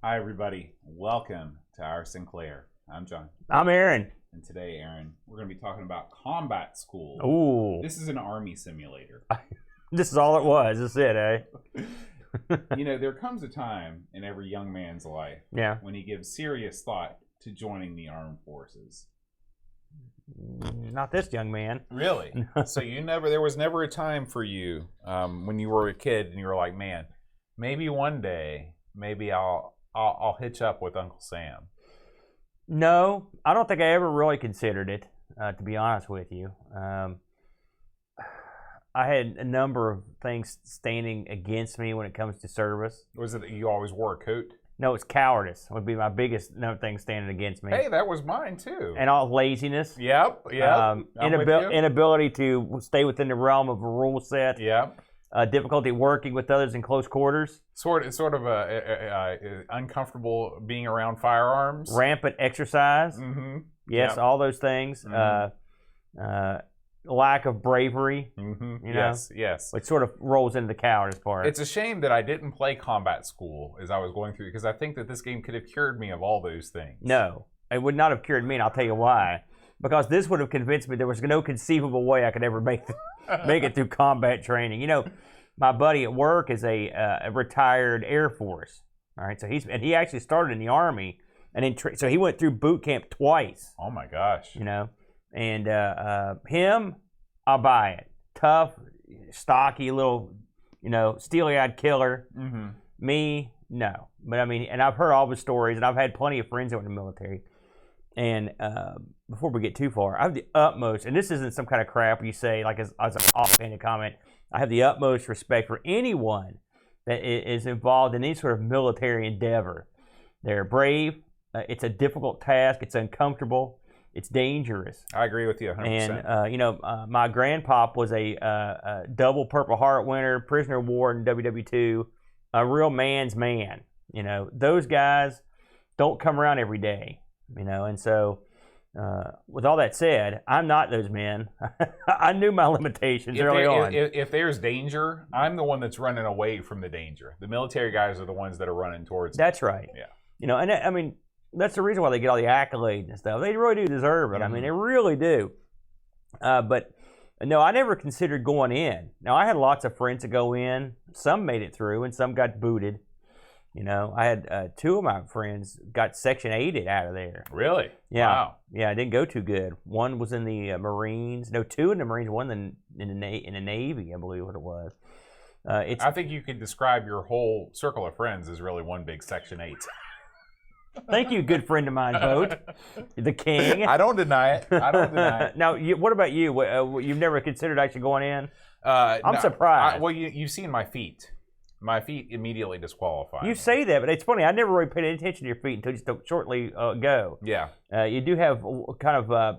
Hi, everybody. Welcome to Our Sinclair. I'm John. I'm Aaron. And today, Aaron, we're going to be talking about combat school. Ooh. This is an army simulator. This is all it was. This is it, eh? There comes a time in every young man's life when he gives serious thought to joining the armed forces. Not this young man. Really? So there was never a time for you when you were a kid and you were like, man, maybe one day, maybe I'll hitch up with Uncle Sam. No, I don't think I ever really considered it, to be honest with you. I had a number of things standing against me when it comes to service. Was it that you always wore a coat? No, it's cowardice would be my biggest thing standing against me. Hey, that was mine too. And all laziness. Yep. Inability to stay within the realm of a rule set. Yep. Difficulty working with others in close quarters. Sort of uncomfortable being around firearms. Rampant exercise. Mm-hmm. Yes, all those things. Mm-hmm. Lack of bravery. Mm-hmm. Yes. Which sort of rolls into the cowardice part. It's a shame that I didn't play combat school as I was going through, because I think that this game could have cured me of all those things. No, it would not have cured me, and I'll tell you why. Because this would have convinced me there was no conceivable way I could ever make it through combat training. My buddy at work is a retired Air Force. All right, so he actually started in the Army, and then so he went through boot camp twice. Oh my gosh! And him, I'll buy it. Tough, stocky, little, steely-eyed killer. Mm-hmm. Me, no. But I mean, and I've heard all the stories, and I've had plenty of friends that were in the military. And before we get too far, I have the utmost, and this isn't some kind of crap you say like as an offhanded comment. I have the utmost respect for anyone that is involved in any sort of military endeavor. They're brave. It's a difficult task. It's uncomfortable. It's dangerous. I agree with you 100%. And my grandpop was a double Purple Heart winner, prisoner of war in WW2, a real man's man. Those guys don't come around every day. And so with all that said, I'm not those men. I knew my limitations early on. If there's danger, I'm the one that's running away from the danger. The military guys are the ones that are running towards it. That's right. Yeah. And I mean, that's the reason why they get all the accolades and stuff. They really do deserve it. Mm-hmm. I mean, they really do. But no, I never considered going in. Now, I had lots of friends that go in. Some made it through, and some got booted. I had two of my friends got Section 8'd out of there. Really? Yeah. Wow. Yeah, it didn't go too good. One was in the Marines. No, two in the Marines. One in the Navy, I believe what it was. I think you could describe your whole circle of friends as really one big Section 8. Thank you, good friend of mine, Boat. The king. I don't deny it. Now, what about you? You've never considered actually going in? I'm surprised. You've seen my feet. My feet immediately disqualify. You say that, but it's funny. I never really paid attention to your feet until just shortly ago. Yeah. You do have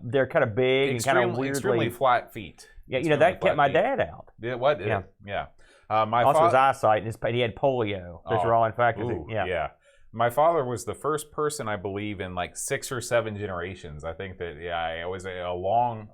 they're kind of big and kind of weirdly. Extremely flat feet. Yeah, that kept my dad out. What? Yeah. Also, his eyesight, and he had polio. Those are all in factors. Yeah. My father was the first person, I believe, in like 6 or 7 generations. I think that it was a long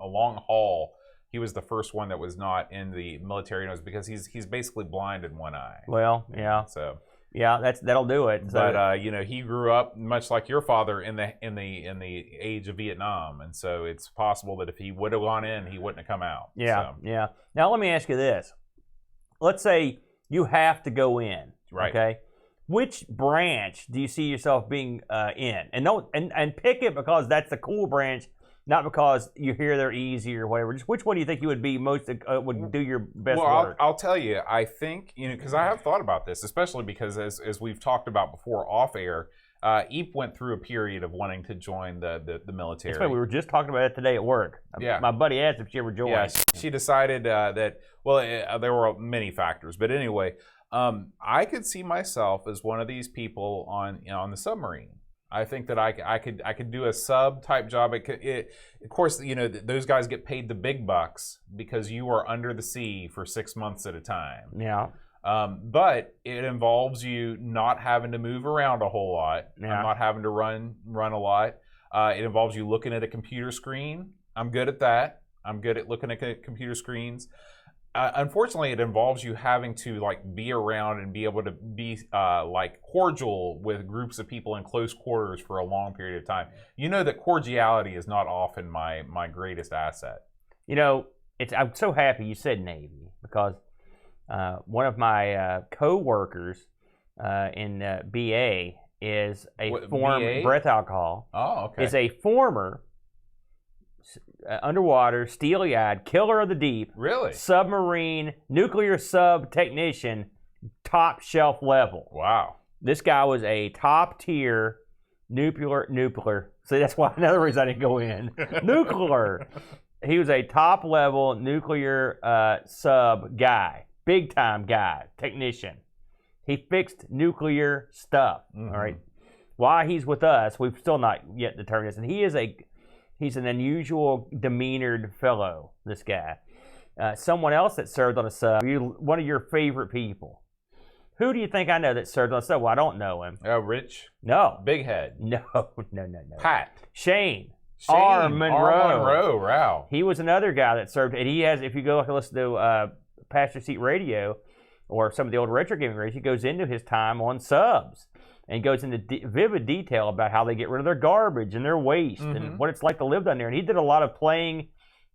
haul. He was the first one that was not in the military, and it was because he's basically blind in one eye. Well, yeah. So yeah, that'll do it. So, but he grew up much like your father in the age of Vietnam, and so it's possible that if he would have gone in, he wouldn't have come out. Yeah, yeah. Now let me ask you this: let's say you have to go in, right? Okay. Which branch do you see yourself being in? And pick it because that's the cool branch, not because you hear they're easy or whatever. Just which one do you think you would be most would do your best work? I'll tell you. I think because I have thought about this, especially because as we've talked about before off air, Eep went through a period of wanting to join the military. That's right. We were just talking about it today at work. Yeah. My buddy asked if she ever joined. Yeah, she decided that. Well, there were many factors, but anyway. I could see myself as one of these people on the submarine. I think that I could do a sub type job. Of course, those guys get paid the big bucks because you are under the sea for 6 months at a time. Yeah. But it involves you not having to move around a whole lot. Yeah. Not having to run a lot. It involves you looking at a computer screen. I'm good at that. I'm good at looking at computer screens. unfortunately, it involves you having to like be around and be able to be like cordial with groups of people in close quarters for a long period of time. You know that cordiality is not often my greatest asset. You know, I'm so happy you said Navy because one of my co-workers in BA is a former breath alcohol. Oh, okay. Is a former underwater, steely-eyed, killer of the deep, really submarine nuclear sub technician, top shelf level. Wow. This guy was a top tier nuclear. See, that's why another reason I didn't go in. Nuclear. He was a top level nuclear sub guy, big time guy, technician. He fixed nuclear stuff. Mm-hmm. All right. Why he's with us, we've still not yet determined this. And he's an unusual demeanored fellow, this guy. Someone else that served on a sub, one of your favorite people. Who do you think I know that served on a sub? Well, I don't know him. Rich? No. Big head? No. Pat? Shane. R. Monroe. Wow. He was another guy that served, and he has, if you go and listen to Pasture Seat Radio or some of the old retro gaming radios, he goes into his time on subs and goes into vivid detail about how they get rid of their garbage and their waste and what it's like to live down there. And he did a lot of playing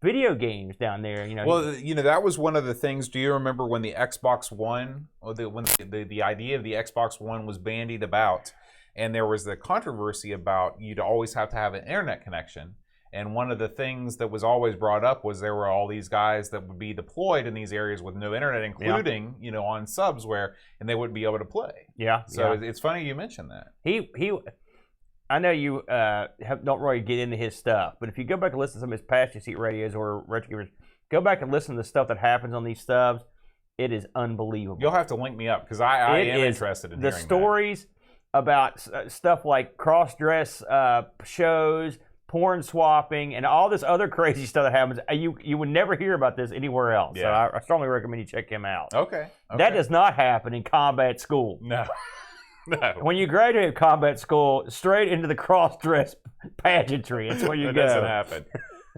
video games down there. You know. Well, that was one of the things. Do you remember when the Xbox One, or when the idea of the Xbox One was bandied about, and there was the controversy about you'd always have to have an internet connection. And one of the things that was always brought up was there were all these guys that would be deployed in these areas with no internet, including, on subs and they wouldn't be able to play. Yeah. So it's funny you mentioned that. I know you don't really get into his stuff, but if you go back and listen to some of his Pasture Seat radios or retro gamers, go back and listen to the stuff that happens on these subs. It is unbelievable. You'll have to link me up because I am interested in the hearing stories about stuff like cross-dress shows, porn swapping, and all this other crazy stuff that happens. You would never hear about this anywhere else. Yeah. So I strongly recommend you check him out. Okay. That does not happen in combat school. No. No. When you graduate combat school, straight into the cross-dress pageantry. That's where you That go. doesn't happen.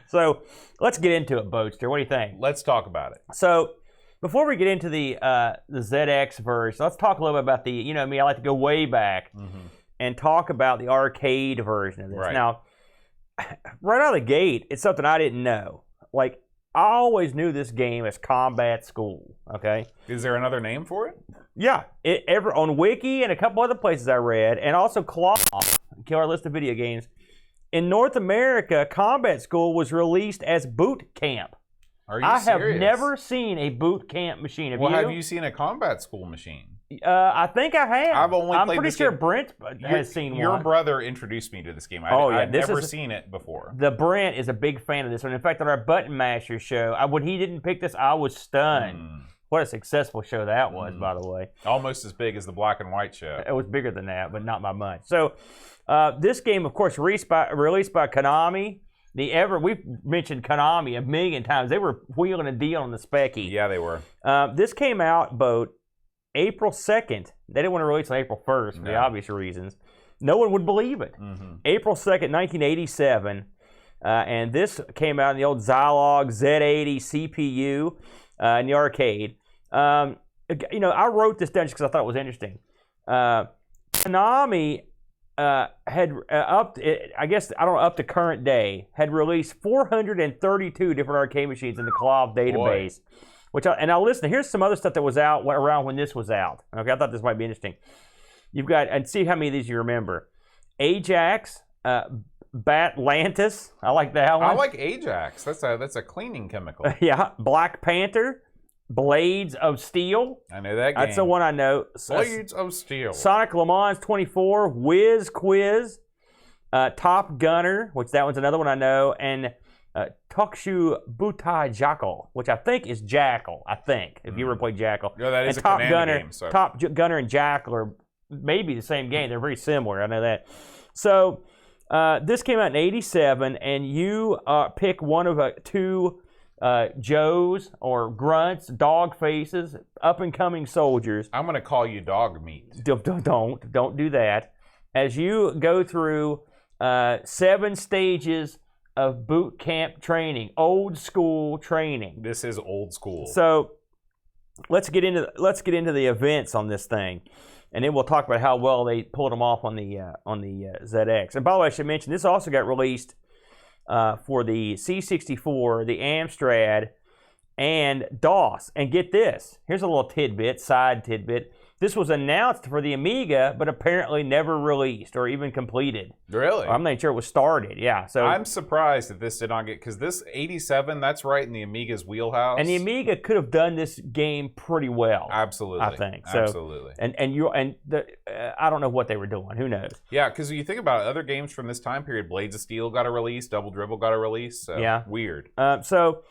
So let's get into it, Boatster. What do you think? Let's talk about it. So before we get into the ZX version, let's talk a little bit about the, I like to go way back and talk about the arcade version of this. Right. Now, right out of the gate, it's something I didn't know. Like, I always knew this game as Combat School, okay? Is there another name for it? Yeah. On Wiki and a couple other places I read, and also Claw, Killer List of Video Games. In North America, Combat School was released as Boot Camp. Are you serious? I have never seen a boot camp machine. Have you seen a Combat School machine? I think I have. I'm pretty sure Brent has seen your one. Your brother introduced me to this game. I've never seen it before. The Brent is a big fan of this one. In fact, on our Button Masher show, when he didn't pick this, I was stunned. What a successful show that was, by the way. Almost as big as the Black and White show. It was bigger than that, but not by much. So this game, of course, released by Konami. We've mentioned Konami a million times. They were wheeling a deal on the Specky. Yeah, they were. This came out, April 2nd. They didn't want to release on April 1st for the obvious reasons. No one would believe it. April 2nd, 1987. And this came out in the old Zilog Z80 CPU in the arcade. I wrote this down just because I thought it was interesting. Konami had up to current day, had released 432 different arcade machines in the CLOV database. Now listen, here's some other stuff that was out around when this was out. Okay, I thought this might be interesting. You've got, and see how many of these you remember. Ajax, Batlantis. I like that one. I like Ajax. That's a cleaning chemical. Yeah, Black Panther, Blades of Steel. I know that game. That's the one I know. Blades of Steel. Sonic Le Mans 24, Whiz Quiz, Top Gunner, which that one's another one I know, and Tokushu Butai Jackal, which I think is Jackal. I think if you ever played Jackal. Yeah, that is and a Konami game. So. Top Gunner and Jackal are maybe the same game. They're very similar. I know that. So this came out in '87, and you pick one of two Joes or grunts, dog faces, up and coming soldiers. I'm going to call you dog meat. Don't do that. As you go through 7 stages of boot camp training, old school training. This is old school. So let's get into the events on this thing, and then we'll talk about how well they pulled them off on the ZX. And by the way, I should mention this also got released for the C64, the Amstrad, and DOS. And get this, here's a little side tidbit. This was announced for the Amiga, but apparently never released or even completed. Really? I'm not sure it was started. Yeah. So I'm surprised that this did not get, because this 87, that's right in the Amiga's wheelhouse. And the Amiga could have done this game pretty well. Absolutely. I think. So, absolutely. I don't know what they were doing. Who knows? Yeah, because you think about it, other games from this time period, Blades of Steel got a release, Double Dribble got a release. So yeah. Weird. So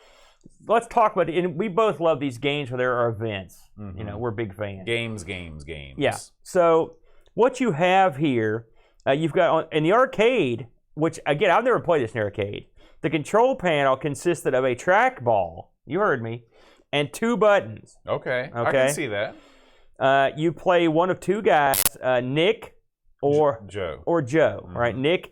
let's talk about it. And we both love these games where there are events. Mm-hmm. You know, we're big fans. Games. Yeah. So what you have here, you've got in the arcade, which again I've never played this in the arcade. The control panel consisted of a trackball. You heard me, and 2 buttons. Okay. I can see that. You play one of 2 guys, Nick or Joe. Mm-hmm. Right? Nick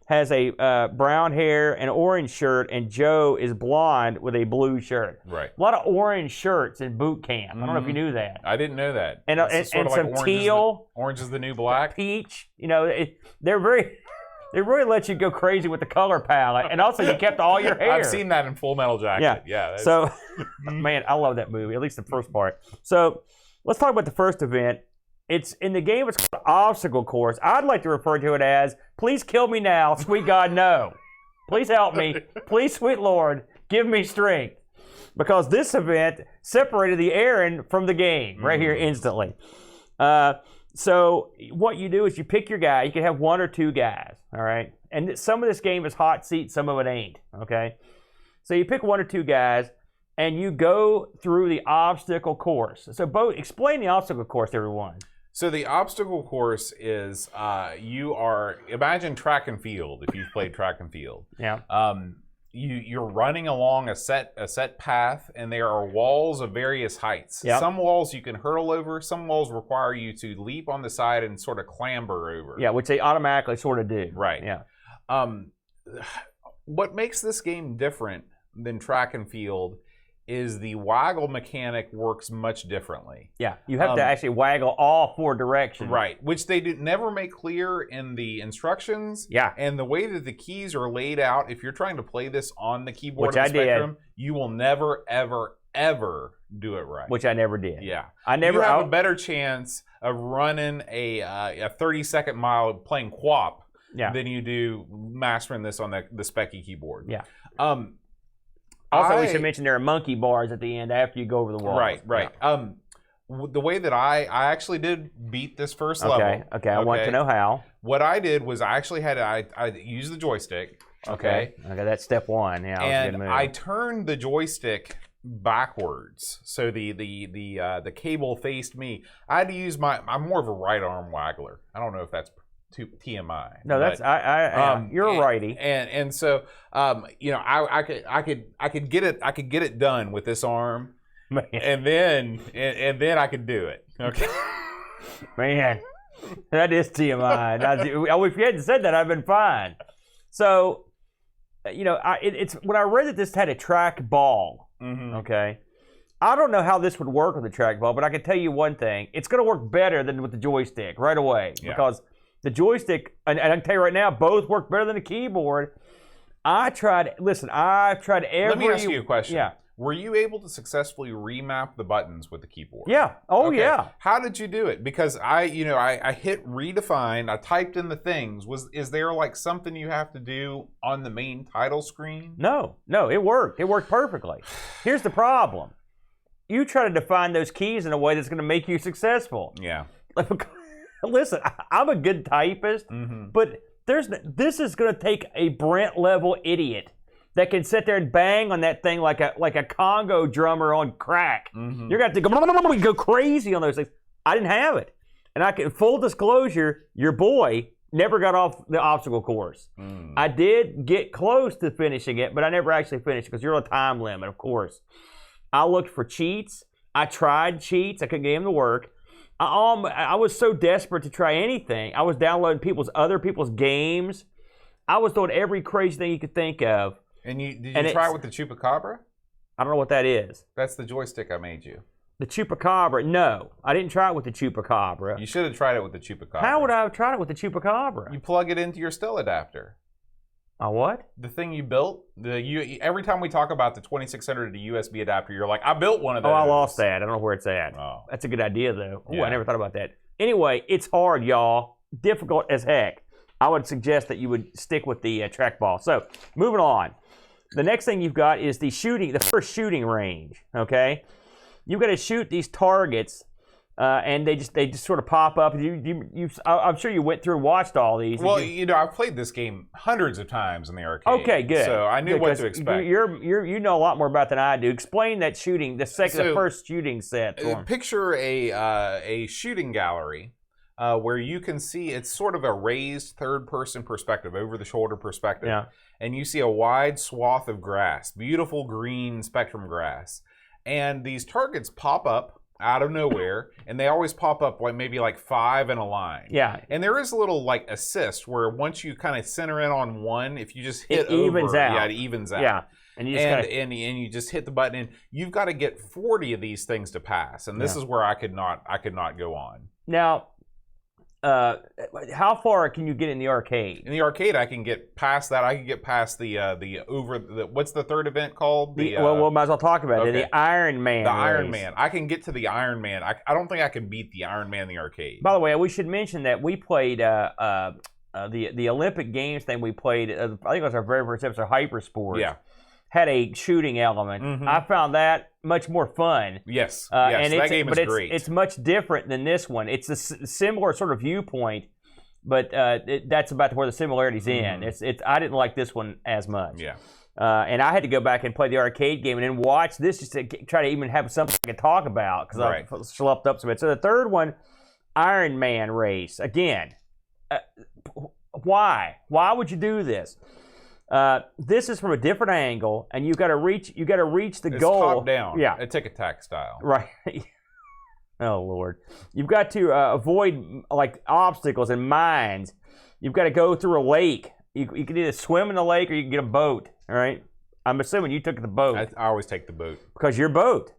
has a brown hair and orange shirt, and Joe is blonde with a blue shirt. Right. A lot of orange shirts in boot camp. I don't know if you knew that. I didn't know that. And sort of some like teal. Orange is the new black. Peach. You know, they really let you go crazy with the color palette, and also you kept all your hair. I've seen that in Full Metal Jacket. Yeah. So, man, I love that movie. At least the first part. So, let's talk about the first event. It's in the game. It's called Obstacle Course. I'd like to refer to it as "Please kill me now, sweet God, no. Please help me. Please, sweet Lord, give me strength." Because this event separated the errand from the game right here instantly. So what you do is you pick your guy. You can have 1 or 2 guys, all right? And some of this game is hot seat, some of it ain't, okay? So you pick 1 or 2 guys, and you go through the obstacle course. So explain the obstacle course to everyone. So the obstacle course is imagine track and field if you've played track and field. Yeah. You're running along a set path, and there are walls of various heights. Yep. Some walls you can hurtle over. Some walls require you to leap on the side and sort of clamber over. Yeah, which they automatically sort of do. Right. Yeah. What makes this game different than track and field is the waggle mechanic works much differently. Yeah, you have to actually waggle all 4 directions. Right, which they never make clear in the instructions. Yeah. And the way that the keys are laid out, if you're trying to play this on the keyboard Which of I the Spectrum, did. you will never, ever, ever do it right. Which I never did. Yeah. You have a better chance of running a 30-second mile playing QWOP than you do mastering this on the Specky keyboard. Yeah. Also, we should I mention there are monkey bars at the end after you go over the wall. Right. Yeah. The way that I actually did beat this first level. Okay. I want to know how. What I did was I actually had I used the joystick. Okay. That's step 1. Yeah. And I turned the joystick backwards, so the cable faced me. I had to use I'm more of a right arm waggler. I don't know if that's too TMI. No, that's you're a righty. And so I could get it done with this arm. Man. And then I could do it. Okay. Man, that is TMI. If you hadn't said that, I'd been fine. So, it's when I read that this had a track ball. Mm-hmm. Okay. I don't know how this would work with the trackball, but I can tell you one thing: it's going to work better than with the joystick right away because the joystick, and I can tell you right now, both work better than the keyboard. I've tried every... Let me ask you a question. Yeah. Were you able to successfully remap the buttons with the keyboard? Yeah. Oh, okay. Yeah. How did you do it? Because I hit redefine, I typed in the things. Is there like something you have to do on the main title screen? No, it worked. It worked perfectly. Here's the problem. You try to define those keys in a way that's going to make you successful. Yeah. Listen, I'm a good typist, but this is going to take a Brent level idiot that can sit there and bang on that thing like a Congo drummer on crack. You're going to have to go crazy on those things. I didn't have it, and full disclosure, your boy never got off the obstacle course. I did get close to finishing it, but I never actually finished because you're on a time limit, of course. I looked for cheats. I tried cheats. I couldn't get them to work. I was so desperate to try anything. I was downloading other people's games. I was doing every crazy thing you could think of. And did you try it with the Chupacabra? I don't know what that is. That's the joystick I made you. The Chupacabra. No, I didn't try it with the Chupacabra. You should have tried it with the Chupacabra. How would I have tried it with the Chupacabra? You plug it into your still adapter. A what? The thing you built. Every time we talk about the 2600 to USB adapter, you're like, I built one of those. Oh, I lost that. I don't know where it's at. Oh. That's a good idea, though. Oh, Yeah. I never thought about that. Anyway, it's hard, y'all. Difficult as heck. I would suggest that you would stick with the trackball. So, moving on. The next thing you've got is the first shooting range. Okay, you've got to shoot these targets, and they just sort of pop up. I'm sure you went through and watched all these. Well, I've played this game hundreds of times in the arcade. Okay, good. So I knew what to expect. You know a lot more about than I do. Explain that shooting, the first shooting set. Picture a shooting gallery. Where you can see it's sort of a raised third-person perspective, over-the-shoulder perspective. Yeah. And you see a wide swath of grass, beautiful green spectrum grass. And these targets pop up out of nowhere, and they always pop up maybe 5 in a line. Yeah. And there is a little assist where once you kind of center in on one, if you just hit it evens out. Yeah, it evens out. Yeah. And you just hit the button, and you've got to get 40 of these things to pass. And this is where I could not go on. Now, how far can you get in the arcade? In the arcade, I can get past that. I can get past what's the third event called? We might as well talk about it. The Iron Man. The Iron Man. I can get to the Iron Man. I don't think I can beat the Iron Man in the arcade. By the way, we should mention that we played the Olympic Games thing. We played. I think it was our very first episode, Hypersports. Yeah. Had a shooting element. Mm-hmm. I found that much more fun. Yes, and that game is great. It's much different than this one. It's a similar sort of viewpoint, but that's about where the similarities end. I didn't like this one as much. Yeah. And I had to go back and play the arcade game and then watch this just to try to even have something I could talk about because I schluffed up some bit. So the third one, Iron Man race. Again, why? Why would you do this? This is from a different angle, and you got to reach the goal. Top down. Yeah, a tick attack style. Right. Oh Lord, you've got to avoid obstacles and mines. You've got to go through a lake. You can either swim in the lake or you can get a boat. All right. I'm assuming you took the boat. I always take the boat because your boat.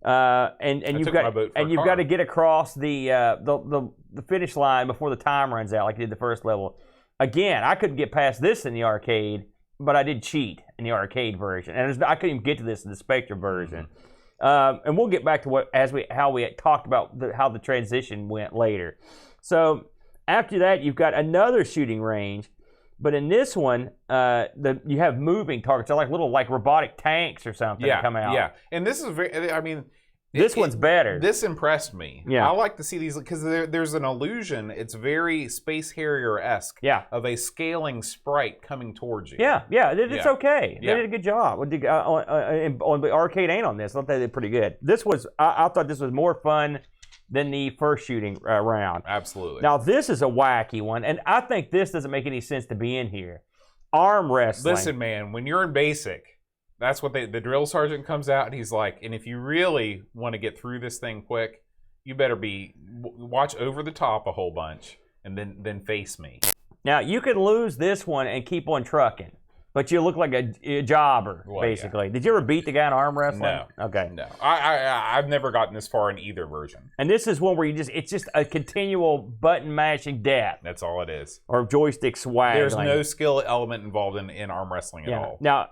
And you've got to get across the finish line before the time runs out, like you did the first level. Again, I couldn't get past this in the arcade, but I did cheat in the arcade version, and I couldn't even get to this in the Spectrum version. And we'll get back to how we talked about how the transition went later. So after that, you've got another shooting range, but in this one, you have moving targets. They're like little robotic tanks or something that come out. Yeah, and this is very. I mean. This one's better. This impressed me. Yeah. I like to see these because there's an illusion. It's very Space Harrier-esque. Yeah. Of a scaling sprite coming towards you. Yeah. It's okay. Yeah. They did a good job on the arcade and on this. I thought they did pretty good. I thought this was more fun than the first shooting round. Absolutely. Now this is a wacky one, and I think this doesn't make any sense to be in here. Arm wrestling. Listen, man, when you're in basic. That's what the drill sergeant comes out and he's like, and if you really want to get through this thing quick, you better watch over the top a whole bunch and then face me. Now you could lose this one and keep on trucking, but you look like a jobber basically. Yeah. Did you ever beat the guy in arm wrestling? No. Okay. No. I've never gotten this far in either version. And this is one where it's just a continual button mashing death. That's all it is. Or joystick swag. There's no skill element involved in arm wrestling at all. Now.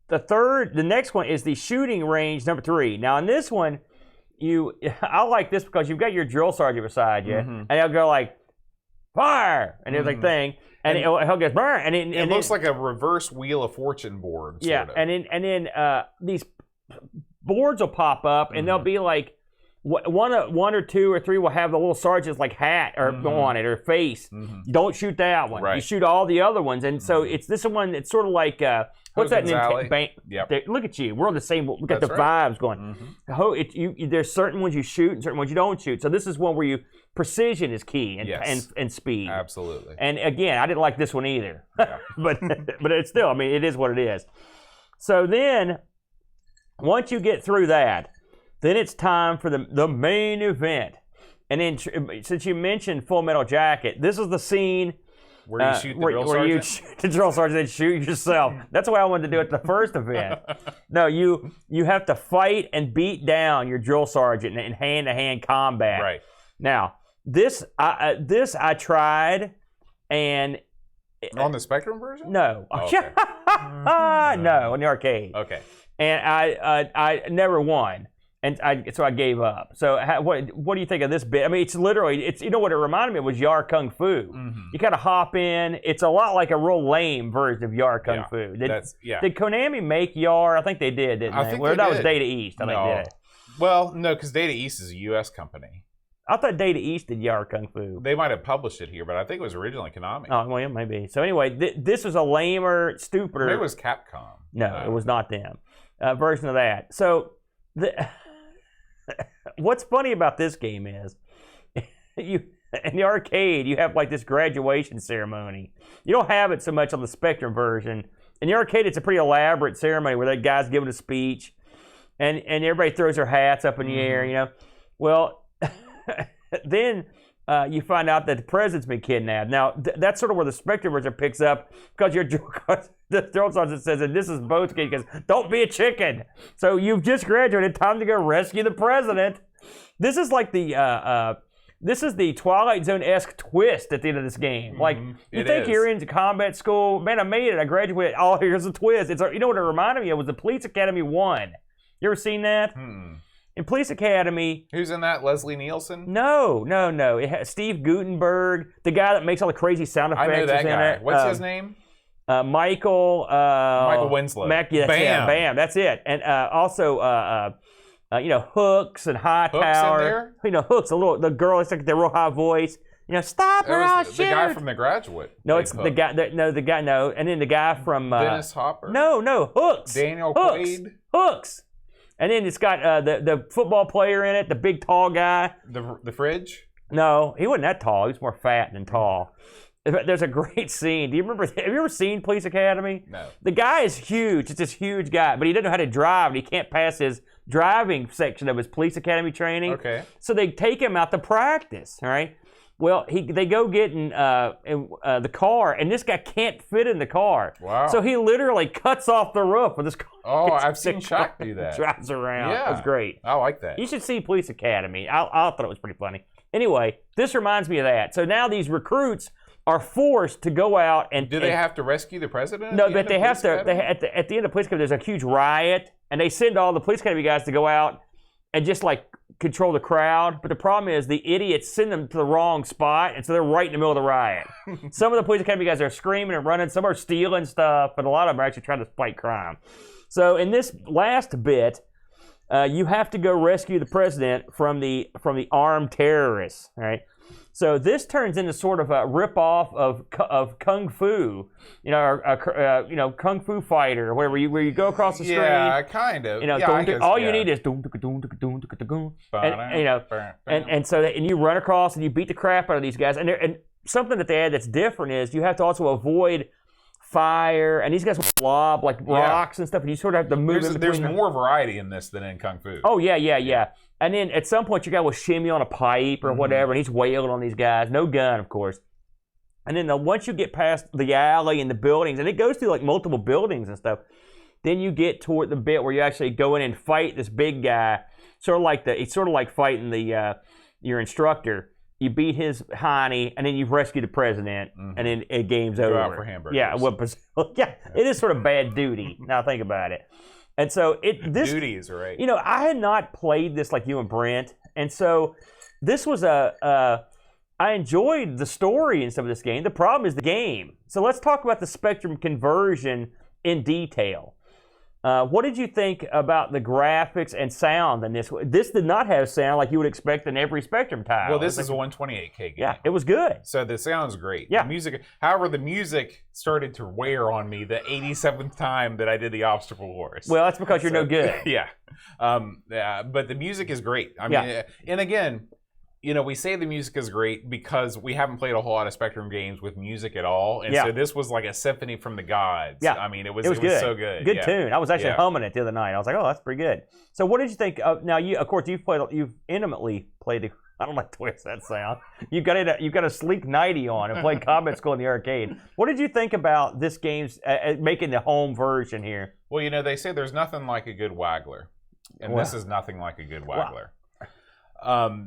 The next one is the shooting range number 3. Now in this one, I like this because you've got your drill sergeant beside you, and he'll go like, fire, and there's thing, and he'll go burn, and it looks like a reverse Wheel of Fortune board. Sort of. and then these boards will pop up, and they'll be like, one or two or three will have the little sergeant's hat or on it or face. Don't shoot that one. Right. You shoot all the other ones, and so it's this one. It's sort of like what's that? Yep. Look at you. We're on the same. We got the vibes going. There's certain ones you shoot and certain ones you don't shoot. So this is one where precision is key and speed. Absolutely. And again, I didn't like this one either. Yeah. but it's still. I mean, it is what it is. So then, once you get through that. Then it's time for the main event. And then, since you mentioned Full Metal Jacket, this is the scene Where you shoot the drill where you sergeant? shoot the drill sergeant and shoot yourself. That's the way I wanted to do it at the first event. No, you have to fight and beat down your drill sergeant in hand-to-hand combat. Right. Now, this I tried, and On the Spectrum version? no, Oh, okay. no, in the arcade. Okay. And I never won, and so I gave up. So what do you think of this bit? I mean, it's literally you know what it reminded me of was Yar Kung Fu. Mm-hmm. You kind of hop in. It's a lot like a real lame version of Yar Kung Fu. Did Konami make Yar? I think they did, didn't they? I think well, they that did. was Data East. I think No. did it. Well, no, because Data East is a U.S. company. I thought Data East did Yar Kung Fu. They might have published it here, but I think it was originally Konami. Oh, well, maybe. So anyway, this was a lamer, stupider. Maybe it was Capcom. No, it was not them. Version of that. So, what's funny about this game is, in the arcade, you have like this graduation ceremony. You don't have it so much on the Spectrum version. In the arcade, it's a pretty elaborate ceremony where that guy's giving a speech, and everybody throws their hats up in the air, you know. Well, then you find out that the president's been kidnapped. Now, that's sort of where the Spectrum version picks up, because the drill sergeant says, and this is both kids, because don't be a chicken. So you've just graduated, time to go rescue the president. This is like the Twilight Zone-esque twist at the end of this game. Like, you think you're into combat school, man, I made it, I graduated, oh, here's a twist. You know what it reminded me of was the Police Academy 1. You ever seen that? In Police Academy... Who's in that? Leslie Nielsen? No. It has Steve Guttenberg, the guy that makes all the crazy sound effects. I know that is in guy. it. What's his name? Michael Winslow. Bam. That's it. And also, Hooks and Hightower. Hooks in there? Hooks, the girl, it's like the real high voice. Stop or I'll shoot. The guy from The Graduate. No, it's the guy. And then the guy from Dennis Hopper. No, Hooks. Daniel Quaid. Hooks. And then it's got the football player in it, the big tall guy. The Fridge? No, he wasn't that tall. He was more fat than tall. There's a great scene. Do you remember? Have you ever seen Police Academy? No. The guy is huge. It's this huge guy, but he doesn't know how to drive, and he can't pass his driving section of his Police Academy training. Okay. So they take him out to practice. All right. Well, they go get in the car, and this guy can't fit in the car. Wow. So he literally cuts off the roof with his car. Oh, I've seen Shaq do that. Drives around. Yeah. It was great. I like that. You should see Police Academy. I thought it was pretty funny. Anyway, this reminds me of that. So now these recruits are forced to go out and... Do they have to rescue the president? No, but they have to... At the end of Police Academy, there's a huge riot, and they send all the Police Academy guys to go out and just like control the crowd. But the problem is the idiots send them to the wrong spot, and so they're right in the middle of the riot. Some of the Police Academy guys are screaming and running. Some are stealing stuff, but a lot of them are actually trying to fight crime. So in this last bit, you have to go rescue the president from the armed terrorists. All right. So this turns into sort of a rip-off of Kung Fu, Kung Fu Fighter, where you go across the screen. Yeah, kind of. All you need is and so you run across and you beat the crap out of these guys. And something that they add that's different is you have to also avoid fire, and these guys will lob like rocks and stuff, and you sort of have to move in between. There's more variety in this than in Kung Fu. Oh, yeah. And then at some point, your guy will shimmy on a pipe or whatever, and he's wailing on these guys. No gun, of course. And then once you get past the alley and the buildings, and it goes through like multiple buildings and stuff, then you get toward the bit where you actually go in and fight this big guy. It's sort of like fighting your instructor. You beat his hiney, and then you rescue the president, and then it game's over. Go out for hamburgers. Yeah, it is sort of bad duty. Now think about it. And so duty is right. I had not played this like you and Brent, and so this was I enjoyed the story and stuff of this game. The problem is the game. So let's talk about the Spectrum conversion in detail. What did you think about the graphics and sound in this? This did not have sound like you would expect in every Spectrum title. Well, this is a 128K game. Yeah, it was good. So the sound's great. Yeah. However, the music started to wear on me the 87th time that I did the obstacle course. Well, that's because you're no good. Yeah. But the music is great. I mean, and again, we say the music is great because we haven't played a whole lot of Spectrum games with music at all. And so this was like a symphony from the gods. Yeah. I mean, it was good. So good. Good tune. I was actually humming it the other night. I was like, oh, that's pretty good. So what did you think of, now you've intimately played I don't like the way that sound. You got a sleek 90 on and played Combat School in the arcade. What did you think about this game's making the home version here? Well, they say there's nothing like a good waggler, and this is nothing like a good waggler.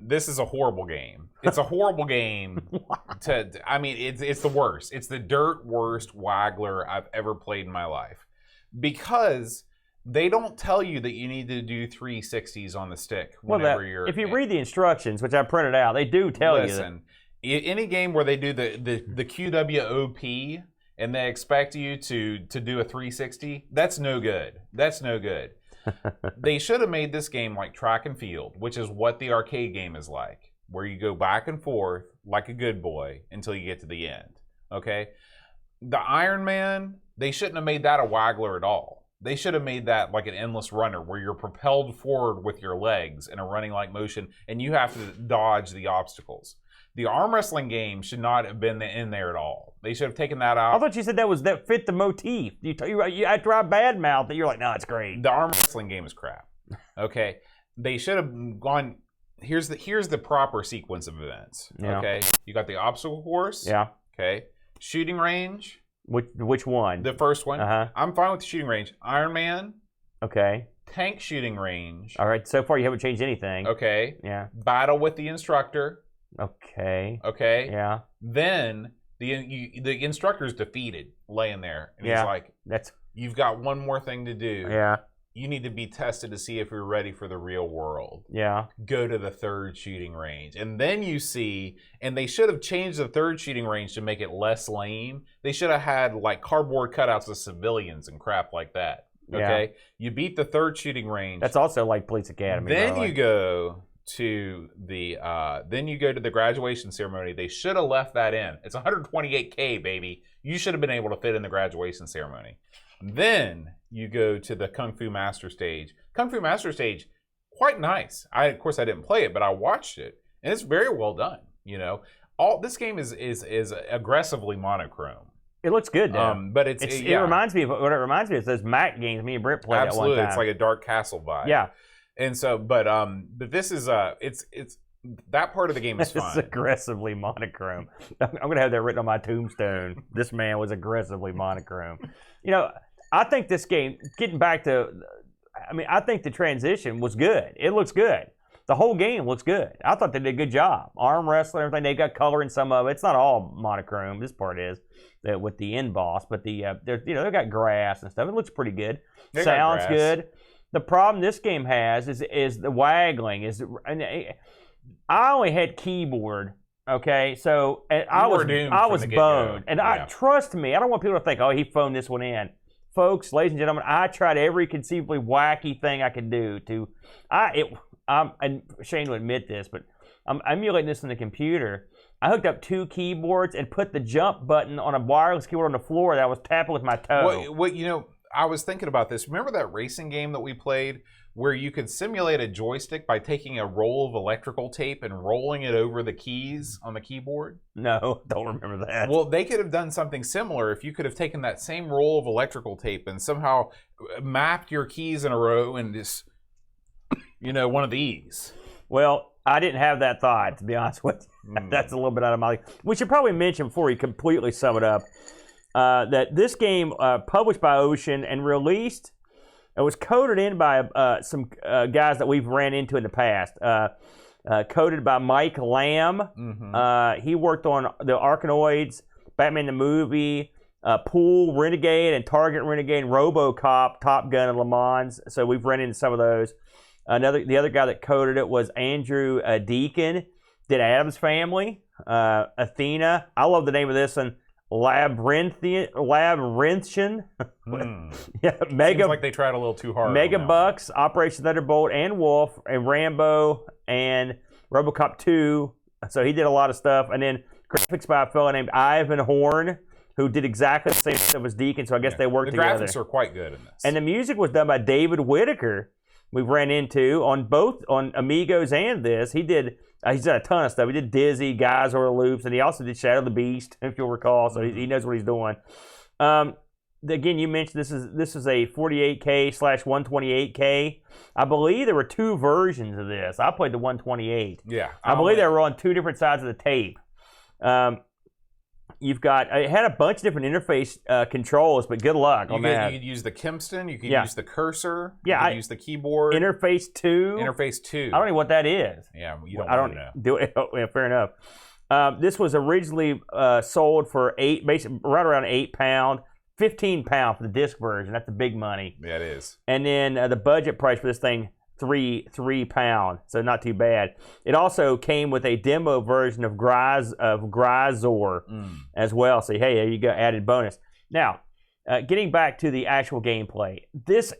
This is a horrible game. It's a horrible game. It's the worst. It's the dirt worst waggler I've ever played in my life, because they don't tell you that you need to do 360s on the stick whenever you're. If you read the instructions, which I printed out, they do tell you. Listen, any game where they do the QWOP and they expect you to do a 360, that's no good. That's no good. They should have made this game like track and field, which is what the arcade game is like, where you go back and forth like a good boy until you get to the end. Okay? The Iron Man, they shouldn't have made that a waggler at all. They should have made that like an endless runner where you're propelled forward with your legs in a running like motion and you have to dodge the obstacles. The arm wrestling game should not have been in there at all. They should have taken that out. I thought you said that fit the motif. After I badmouthed it, you're like, no, it's great. The arm wrestling game is crap. Okay, they should have gone. Here's the proper sequence of events. Yeah. Okay, you got the obstacle course. Yeah. Okay, shooting range. Which one? The first one. Uh-huh. I'm fine with the shooting range. Iron Man. Okay. Tank shooting range. All right. So far, you haven't changed anything. Okay. Yeah. Battle with the instructor. Okay. Okay. Yeah. Then the instructor's defeated, laying there, and he's like, "You've got one more thing to do. Yeah. You need to be tested to see if you're ready for the real world. Yeah. Go to the third shooting range." And then you see, and they should have changed the third shooting range to make it less lame. They should have had like cardboard cutouts of civilians and crap like that. Okay. Yeah. You beat the third shooting range. That's also like Police Academy. Then you go to the graduation ceremony. They should have left that in. It's 128K, baby. You should have been able to fit in the graduation ceremony. Then you go to the Kung Fu Master stage. Kung Fu Master stage, quite nice. Of course I didn't play it, but I watched it, and it's very well done. This game is aggressively monochrome. It looks good, though. But it reminds me of what it reminds me of those Mac games me and Brent played at one time. Absolutely, it's like a Dark Castle vibe. Yeah. And so, but this is it's that part of the game is fun. It's aggressively monochrome. I'm gonna have that written on my tombstone. This man was aggressively monochrome. I think this game, getting back to, I think the transition was good. It looks good. The whole game looks good. I thought they did a good job. Arm wrestling, everything. They got color in some of it. It's not all monochrome. This part is with the end boss, but they've got grass and stuff. It looks pretty good. Sounds good. The problem this game has is the waggling. I only had keyboard. Okay, so I was boned, and trust me, I don't want people to think, oh, he phoned this one in. Folks, ladies and gentlemen, I tried every conceivably wacky thing I could do and Shane will admit this, but I'm emulating this in the computer. I hooked up 2 keyboards and put the jump button on a wireless keyboard on the floor that I was tapping with my toe. I was thinking about this. Remember that racing game that we played where you could simulate a joystick by taking a roll of electrical tape and rolling it over the keys on the keyboard? No, don't remember that. Well, they could have done something similar if you could have taken that same roll of electrical tape and somehow mapped your keys in a row and just, one of these. Well, I didn't have that thought, to be honest with you. That's a little bit out of my league. We should probably mention before we completely sum it up that this game, published by Ocean and released, it was coded in by some guys that we've ran into in the past. Coded by Mike Lamb. Mm-hmm. He worked on the Arkanoids, Batman the Movie, Pool Renegade, and Target Renegade, and RoboCop, Top Gun, and Le Mans. So we've run into some of those. The other guy that coded it was Andrew Deacon. Did Addams Family, Athena. I love the name of this one. Labyrinthian. Yeah, Seems like they tried a little too hard. Megabucks, Operation Thunderbolt, and Wolf, and Rambo, and RoboCop 2. So he did a lot of stuff. And then graphics by a fellow named Ivan Horn, who did exactly the same stuff as Deacon. So I guess they worked together. The graphics are quite good in this. And the music was done by David Whitaker. We've ran into on Amigos and this. He's done a ton of stuff. He did Dizzy, Guys or Loops, and he also did Shadow the Beast, if you'll recall. So he knows what he's doing. again, you mentioned this is a 48K/128K. I believe there were 2 versions of this. I played the 128. Yeah. I believe they were on 2 different sides of the tape. You've got it had a bunch of different interface controls, but good luck on that. You could use the Kimpston. You could use the cursor. Yeah, you could use the keyboard. Interface 2. Interface 2. I don't know what that is. Yeah, you don't want to know. Do it. Yeah, fair enough. This was originally sold for basically right around £8, £15 for the disc version. That's the big money. Yeah, it is. And then the budget price for this thing, £3, so not too bad. It also came with a demo version of Gryzor as well. So hey, there you go, added bonus. Now, getting back to the actual gameplay,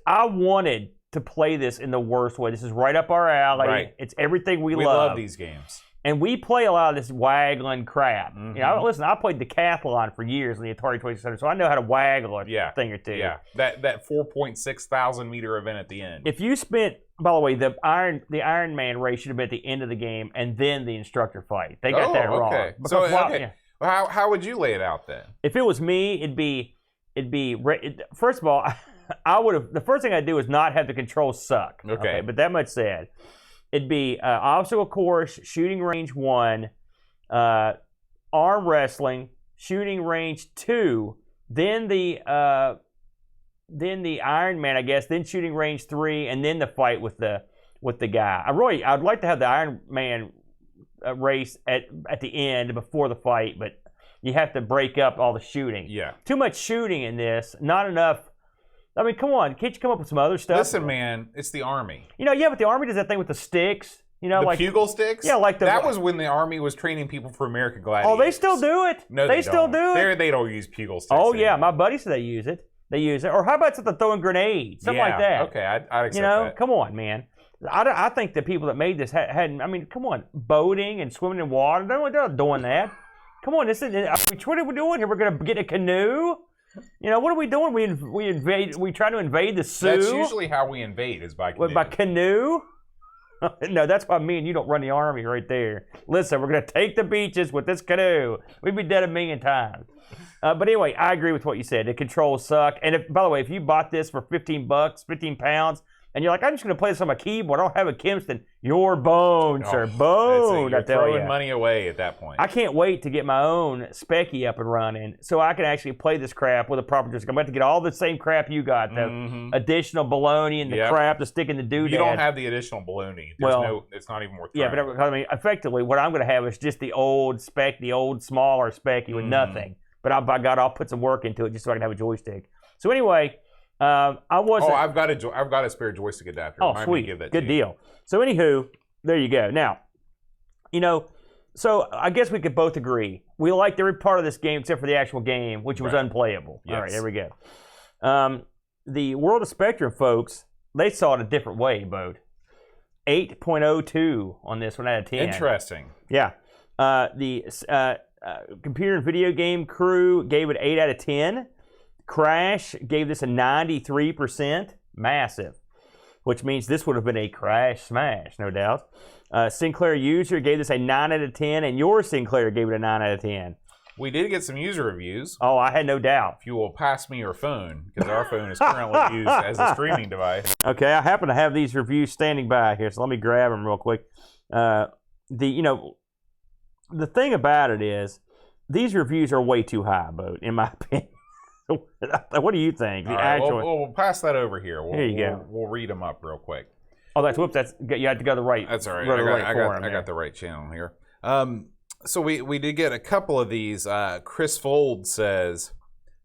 I wanted to play this in the worst way. This is right up our alley. Right. It's everything we love. We love these games. And we play a lot of this waggling crap. You know, listen, I played Decathlon for years in the Atari 2600, so I know how to waggle a thing or two. Yeah, that 4.6 thousand meter event at the end. If you spent, by the way, the Iron Man race should have been at the end of the game and then the instructor fight. They got that wrong. Okay. So how would you lay it out then? If it was me, it'd be first of all, I would have, the first thing I'd do is not have the controls suck. Okay. But that much said. It'd be obstacle course, shooting range 1, arm wrestling, shooting range 2, then the Iron Man, I guess, then shooting range 3, and then the fight with the guy. I'd like to have the Iron Man race at the end before the fight, but you have to break up all the shooting. Yeah. Too much shooting in this, not enough. I mean, come on, can't you come up with some other stuff? Listen, man, it's the Army. You know, yeah, but the Army does that thing with the sticks. You know, the like Pugil sticks? Yeah, like that was when the Army was training people for American Gladiators. Oh, they still do it? No, they still do it? They don't use Pugil sticks Oh, anymore. yeah, my buddy said they use it. Or how about something throwing grenades? Something like that. Okay, I'd accept you know, that. Come on, man. I think the people that made this hadn't, I mean, come on, boating and swimming in water, they're not doing that. Come on, what are we doing here? We're going to get a canoe? You know, what are we doing? We try to invade the Sioux? That's usually how we invade, is by canoe. What, by canoe? No, that's why me and you don't run the Army right there. Listen, we're going to take the beaches with this canoe. We'd be dead a million times. But anyway, I agree with what you said. The controls suck. And by the way, if you bought this for £15, and you're like, I'm just going to play this on my keyboard, I don't have a Kimpston, you're boned, sir. Boned, I tell you. You're throwing money away at that point. I can't wait to get my own Specky up and running so I can actually play this crap with a proper joystick. I'm about to get all the same crap you got, the additional baloney and the crap to stick in the doodad. You don't have the additional baloney. It's not even worth trying. Yeah, but I mean, effectively, what I'm going to have is just the old smaller Specky with nothing. But I'll put some work into it just so I can have a joystick. So anyway, I wasn't. Oh, I've got a spare joystick adapter. Oh, sweet, good deal. So anywho, there you go. Now, you know, so I guess we could both agree we liked every part of this game except for the actual game, which was unplayable. Yes. All right, there we go. The World of Spectrum folks, they saw it a different way, Bode. 8.02 on this one out of 10. Interesting. Yeah. The Computer and Video Game Crew gave it 8 out of 10. Crash gave this a 93%. Massive. Which means this would have been a crash smash, no doubt. Sinclair User gave this a 9 out of 10, and your Sinclair gave it a 9 out of 10. We did get some user reviews. Oh, I had no doubt. If you will pass me your phone, because our phone is currently used as a streaming device. Okay, I happen to have these reviews standing by here, so let me grab them real quick. The thing about it is, these reviews are way too high, Bo, in my opinion. What do you think? We'll pass that over here. Here you go. We'll read them up real quick. Oh, you had to go the right. That's all right. I got the right channel here. So we did get a couple of these. Chris Fold says,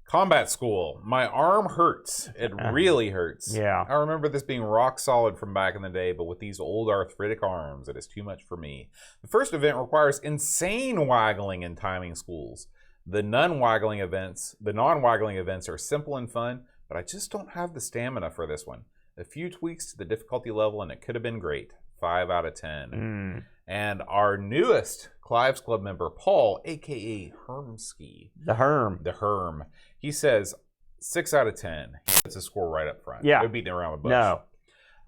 Combat School. My arm hurts. It really hurts. Yeah. I remember this being rock solid from back in the day, but with these old arthritic arms, it is too much for me. The first event requires insane waggling and timing schools. The non-waggling events are simple and fun, but I just don't have the stamina for this one. A few tweaks to the difficulty level, and it could have been great. 5 out of 10. And our newest Clive's Club member, Paul, a.k.a. Hermski. The Herm. He says 6 out of 10. He puts a score right up front. Yeah. No beating around the bush. No.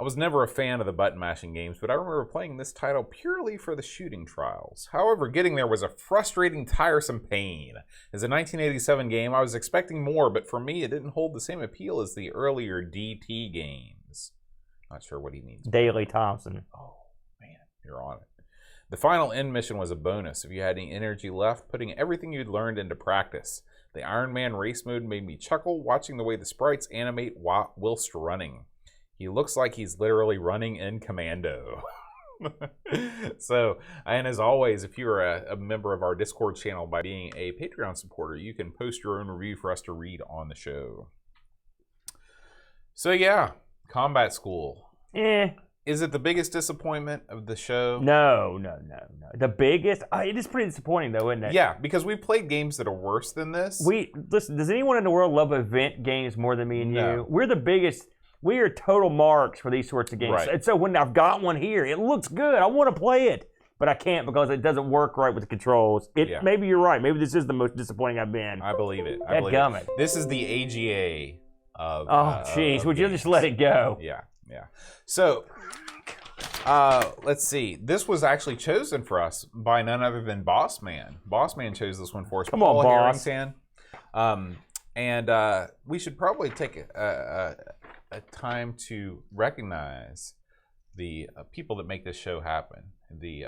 I was never a fan of the button mashing games, but I remember playing this title purely for the shooting trials. However, getting there was a frustrating, tiresome pain. As a 1987 game, I was expecting more, but for me, it didn't hold the same appeal as the earlier DT games. Not sure what he means. Daley Thompson. Oh, man, you're on it. The final end mission was a bonus if you had any energy left, putting everything you'd learned into practice. The Iron Man race mode made me chuckle watching the way the sprites animate whilst running. He looks like he's literally running in commando. So, and as always, if you're a member of our Discord channel by being a Patreon supporter, you can post your own review for us to read on the show. So yeah, Combat School. Is it the biggest disappointment of the show? No. The biggest? It is pretty disappointing, though, isn't it? Yeah, because we played games that are worse than this. Listen, does anyone in the world love event games more than me and No. you? We're the biggest. We are total marks for these sorts of games. Right. And so when I've got one here, it looks good. I want to play it. But I can't because it doesn't work right with the controls. Maybe you're right. Maybe this is the most disappointing I've been. I believe it. Dadgummit. This is the AGA of. Oh, jeez. Would you just let it go? Yeah. So, let's see. This was actually chosen for us by none other than Boss Man. Boss Man chose this one for us. Come on, Boss. Harrington. And we should probably take a time to recognize the people that make this show happen, the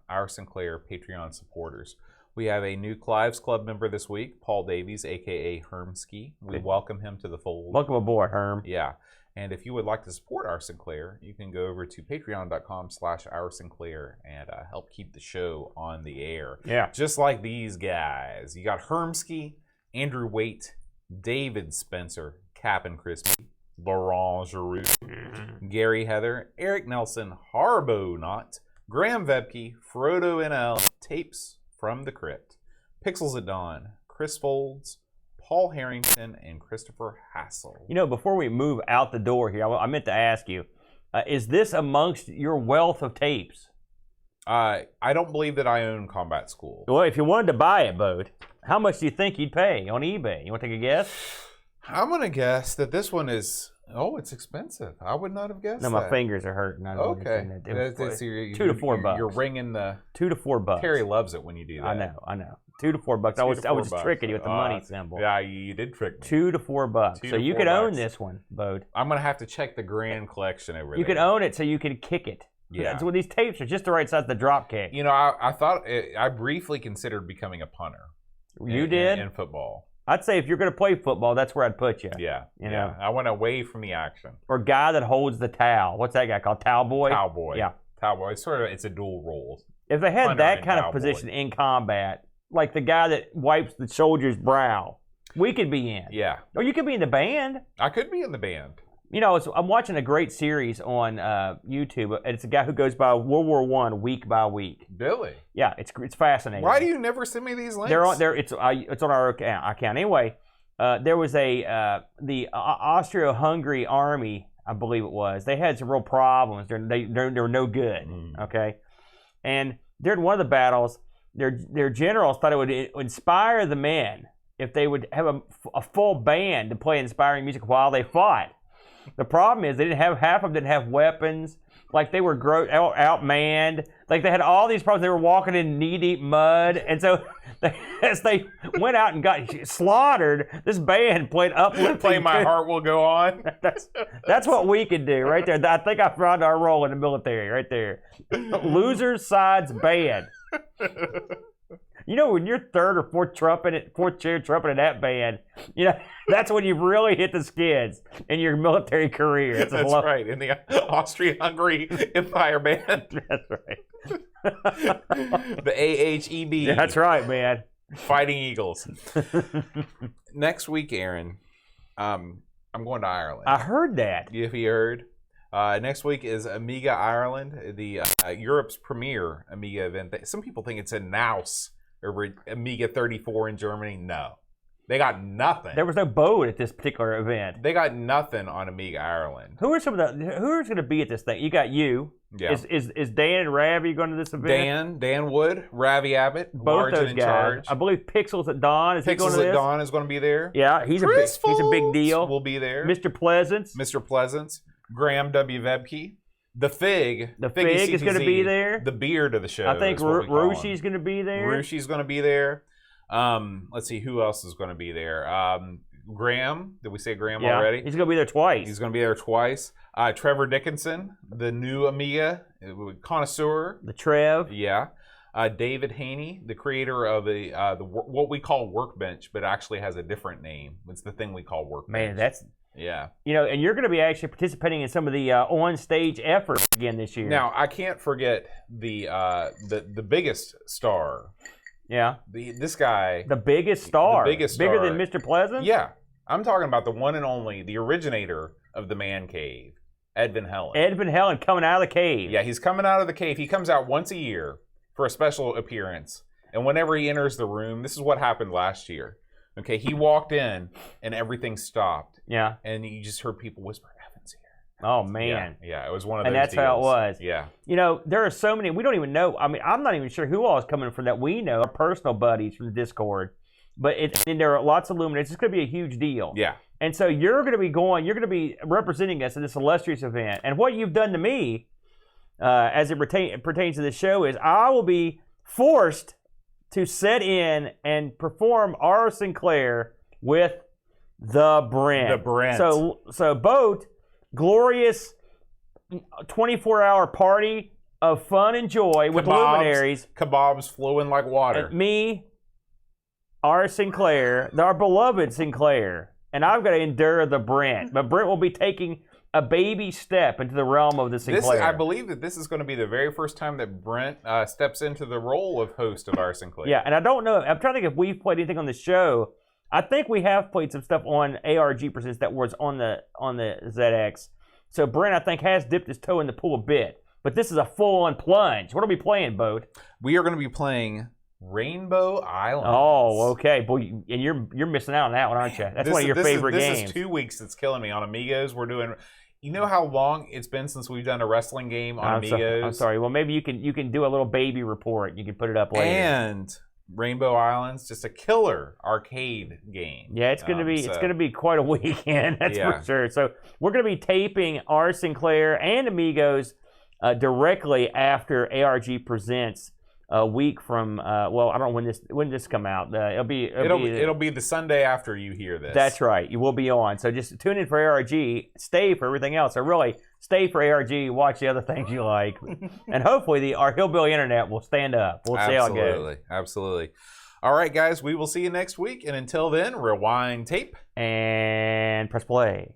Our Sinclair Patreon supporters. We have a new Clives Club member this week, Paul Davies, a.k.a. Hermsky. We welcome him to the fold. Welcome aboard, Herm. Yeah. And if you would like to support Our Sinclair, you can go over to patreon.com/Our Sinclair and help keep the show on the air. Yeah. Just like these guys. You got Hermsky, Andrew Waite, David Spencer, Cap'n Crispy, Laurent Giroux, Gary Heather, Eric Nelson, Harbo Knott, Graham Vebke, Frodo NL, Tapes from the Crypt, Pixels at Dawn, Chris Folds, Paul Harrington, and Christopher Hassel. You know, before we move out the door here, I meant to ask you, is this amongst your wealth of tapes? I don't believe that I own Combat School. Well, if you wanted to buy it, Bode, how much do you think you'd pay on eBay? You want to take a guess? I'm going to guess that this one is, it's expensive. I would not have guessed No, my fingers are hurting. I don't Okay. understand that. That's $2 to $4. You're ringing the... $2 to $4. Terry loves it when you do that. I know. $2 to $4. I was just tricking you with the money symbol. Yeah, you did trick me. $2 to $4. So you could own this one, Bode. I'm going to have to check the grand collection over there. You could own it so you could kick it. Yeah. That's what these tapes are, just the right size of the drop kick. You know, I thought, I briefly considered becoming a punter. You did? In football. I'd say if you're going to play football, that's where I'd put you. Yeah. You know? I went away from the action. Or guy that holds the towel. What's that guy called? Towel boy? Towel boy. Yeah. Towel boy. It's a dual role. If they had Punter that and kind of towel position boy. in combat, like the guy that wipes the soldier's brow, we could be in. Yeah. Or you could be in the band. I could be in the band. You know, I'm watching a great series on YouTube. It's a guy who goes by World War I week by week. Really? Yeah, it's fascinating. Why do you never send me these links? It's on our account. Anyway, there was the Austro-Hungary army, I believe it was. They had some real problems. They were no good. Okay, and during one of the battles, their generals thought it would inspire the men if they would have a full band to play inspiring music while they fought. The problem is half of them didn't have weapons. Like they were outmanned. Like they had all these problems. They were walking in knee-deep mud. And so as they went out and got slaughtered, this band played uplifting. Play My Heart Will Go On. That's what we could do right there. I think I found our role in the military right there. Losers sides band. You know, when you're third or fourth chair trumpet in that band, you know, that's when you've really hit the skids in your military career. That's right, in the Austria-Hungary Empire Band. That's right. The AHEB. That's right, man. Fighting Eagles. Next week, Aaron, I'm going to Ireland. I heard that. If you heard. Next week is Amiga Ireland, the Europe's premier Amiga event. Some people think it's in Naus over Amiga 34 in Germany. No. They got nothing. There was no boat at this particular event. They got nothing on Amiga Ireland. Who's going to be at this thing? You got you. Yeah. Is Dan and Ravi going to this event? Dan Wood, Ravi Abbott, both large those and in guys. charge. I believe Pixels at Dawn is he going to Pixels this? at Dawn is going to be there. Yeah, he's a big deal. will be there. Mr. Pleasance. Mr. Pleasance. Graham W. Vebke. The Fig. The Fig is going to be there. The beard of the show. I think Rushi's going to be there. Rushi's going to be there. Let's see who else is going to be there. Graham. Did we say Graham already? He's going to be there twice. He's going to be there twice. Trevor Dickinson, the new Amiga connoisseur. The Trev. Yeah. David Haney, the creator of the what we call Workbench, but actually has a different name. It's the thing we call Workbench. Man, that's... Yeah. And you're going to be actually participating in some of the on-stage efforts again this year. Now, I can't forget the biggest star. Yeah. This guy. The biggest star. The biggest star. Bigger than Mr. Pleasant? Yeah. I'm talking about the one and only, the originator of the Man Cave, Edvin Helen. Edvin Helen coming out of the cave. Yeah, he's coming out of the cave. He comes out once a year for a special appearance. And whenever he enters the room, this is what happened last year. Okay, he walked in and everything stopped. Yeah. And you just heard people whisper, Evan's here. Oh, man. Yeah, it was one of those And that's deals. how it was. Yeah. There are so many, we don't even know. I mean, I'm not even sure who all is coming from that we know, our personal buddies from the Discord. But there are lots of luminaries. It's going to be a huge deal. Yeah. And so you're going to be representing us in this illustrious event. And what you've done to me, as it pertains to this show, is I will be forced to set in and perform Our Sinclair with the Brent. The Brent. So Boat, glorious 24-hour party of fun and joy with luminaries. Kebabs flowing like water. Me, Our Sinclair, our beloved Sinclair, and I've got to endure the Brent. But Brent will be taking a baby step into the realm of the Sinclair. I believe that this is going to be the very first time that Brent steps into the role of host of Our Sinclair. Yeah, and I don't know. I'm trying to think if we've played anything on the show. I think we have played some stuff on ARG Presents that was on the ZX. So Brent, I think, has dipped his toe in the pool a bit. But this is a full-on plunge. What are we playing, Boat? We are going to be playing Rainbow Islands. Oh, okay. Boy, and you're missing out on that one, aren't you? That's one of your favorite games. This is 2 weeks that's killing me on Amigos. We're doing... You know how long it's been since we've done a wrestling game on Amigos? I'm sorry. Well, maybe you can do a little baby report. You can put it up later. And Rainbow Islands, just a killer arcade game. Yeah, it's gonna be quite a weekend. That's for sure. So we're gonna be taping Our Sinclair and Amigos directly after ARG Presents. A week from I don't know when this come out. It'll be the Sunday after you hear this. That's right. You will be on. So just tune in for ARG. Stay for everything else. So really, stay for ARG. Watch the other things you like, and hopefully our hillbilly internet will stand up. We'll see how it goes. Absolutely. All right, guys. We will see you next week, and until then, rewind tape and press play.